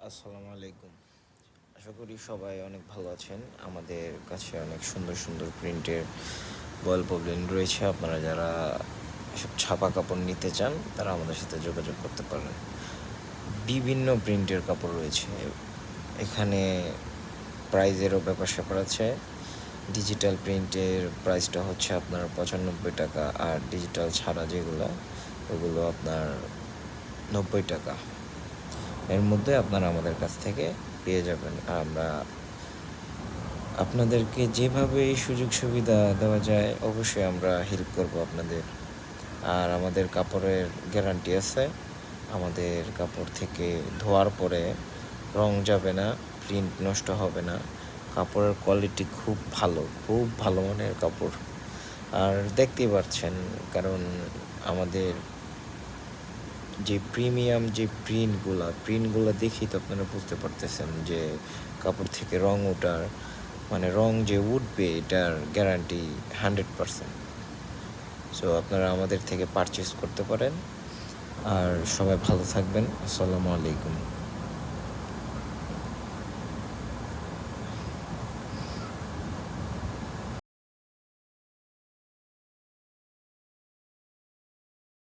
আসসালামু আলাইকুম। আশা করি সবাই অনেক ভালো আছেন। আমাদের কাছে অনেক সুন্দর সুন্দর প্রিন্টের বয়েল পপলিন রয়েছে। আপনারা যারা এসব ছাপা কাপড় নিতে চান তারা আমাদের সাথে যোগাযোগ করতে পারেন। বিভিন্ন প্রিন্টের কাপড় রয়েছে এখানে। প্রাইজেরও ব্যাপার-স্যাপার আছে। ডিজিটাল প্রিন্টের প্রাইসটা হচ্ছে আপনার ৯৫ টাকা, আর ডিজিটাল ছাড়া যেগুলো ওগুলো আপনার ৯০ টাকা। এর মধ্যে আপনারা আমাদের কাছ থেকে পেয়ে যাবেন। আমরা আপনাদেরকে যেভাবে সুযোগ সুবিধা দেওয়া যায় অবশ্যই আমরা হেল্প করব আপনাদের। আর আমাদের কাপড়ের গ্যারান্টি আছে। আমাদের কাপড় থেকে ধোয়ার পরে রং যাবে না, প্রিন্ট নষ্ট হবে না। কাপড়ের কোয়ালিটি খুব ভালো মানের কাপড়। আর দেখতেই পাচ্ছেন, কারণ আমাদের যে প্রিমিয়াম যে প্রিন্টগুলো দেখেই তো আপনারা বুঝতে পারতেছেন যে কাপড় থেকে রং ওঠার মানে রং যে উঠবে এটার গ্যারান্টি 100%। সো আপনারা আমাদের থেকে পারচেস করতে পারেন। আর সবাই ভালো থাকবেন। আসসালামু আলাইকুম।